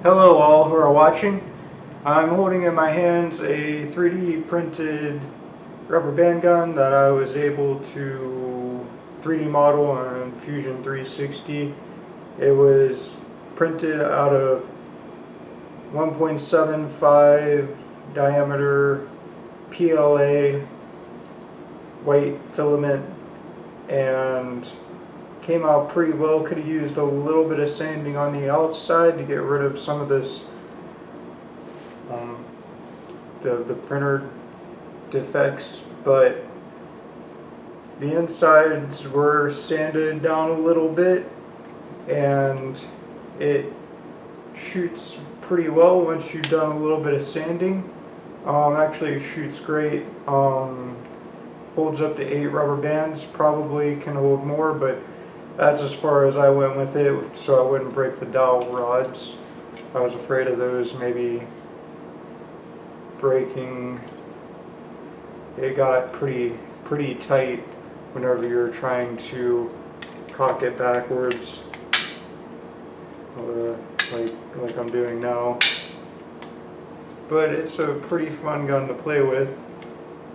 Hello all who are watching. I'm holding in my hands a 3D printed rubber band gun that I was able to 3D model on Fusion 360. It was printed out of 1.75 diameter PLA white filament and came out pretty well. Could have used a little bit of sanding on the outside to get rid of some of this the printer defects, but the insides were sanded down a little bit and it shoots pretty well once you've done a little bit of sanding. Actually it shoots great. Holds up to 8 rubber bands, probably can hold more, but that's as far as I went with it so I wouldn't break the dowel rods. I was afraid of those maybe breaking. It got pretty tight whenever you're trying to cock it backwards, like I'm doing now. But it's a pretty fun gun to play with,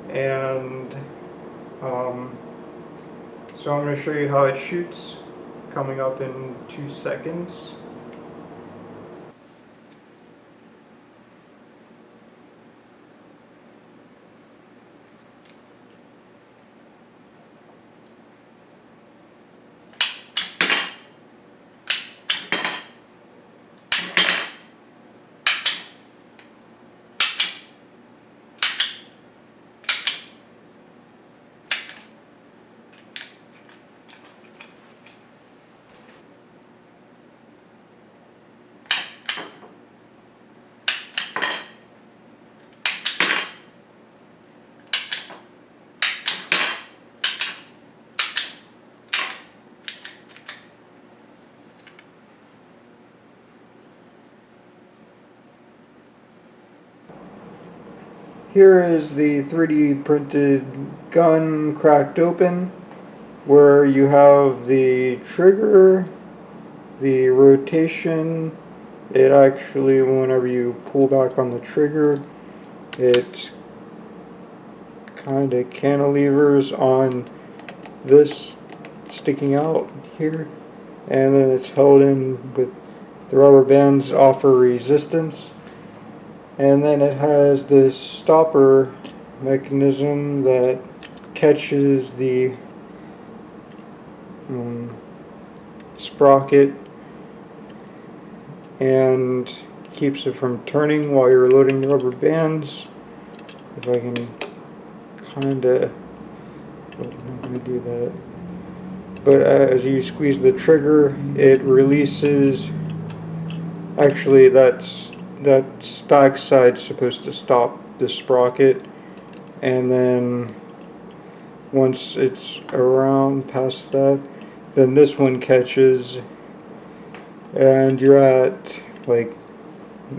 and so I'm going to show you how it shoots coming up in 2 seconds. Here is the 3D printed gun cracked open, where you have the trigger, the rotation. It actually, whenever you pull back on the trigger, it kind of cantilevers on this sticking out here, and then it's held in with the rubber bands offer resistance. And then it has this stopper mechanism that catches the sprocket and keeps it from turning while you're loading the rubber bands. If I can kind of, I'm going to do that. But as you squeeze the trigger, it releases, actually that back side's supposed to stop the sprocket, and then once it's around past that, then this one catches, and you're at, like,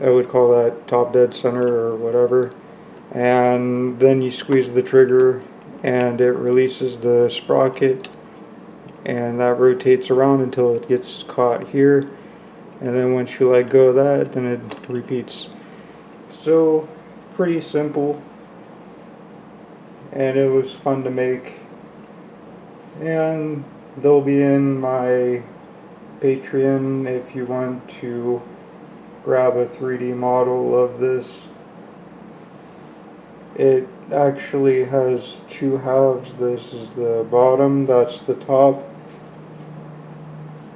I would call that top dead center or whatever, and then you squeeze the trigger and it releases the sprocket, and that rotates around until it gets caught here. And then once you let go of that, then it repeats. So, pretty simple. And it was fun to make. And they'll be in my Patreon if you want to grab a 3D model of this. It actually has 2 halves. This is the bottom, that's the top.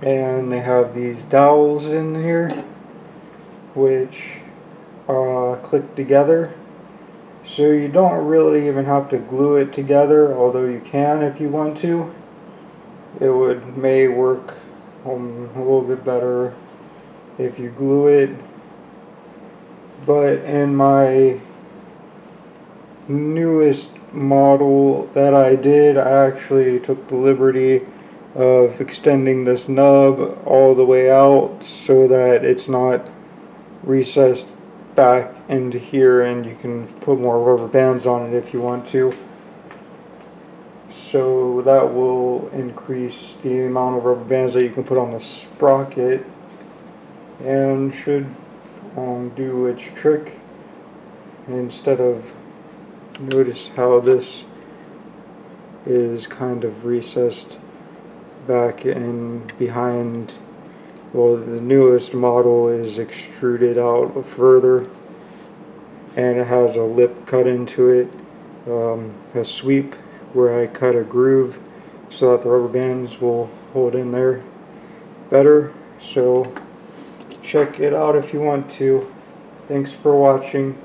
And they have these dowels in here which click together, so you don't really even have to glue it together, although you can if you want to. It may work a little bit better if you glue it, but in my newest model that I did, I actually took the liberty of extending this nub all the way out so that it's not recessed back into here, and you can put more rubber bands on it if you want to. So that will increase the amount of rubber bands that you can put on the sprocket and should do its trick. Instead of, notice how this is kind of recessed back and behind. Well, the newest model is extruded out further, and it has a lip cut into it, a sweep where I cut a groove so that the rubber bands will hold in there better. So check it out if you want to. Thanks for watching.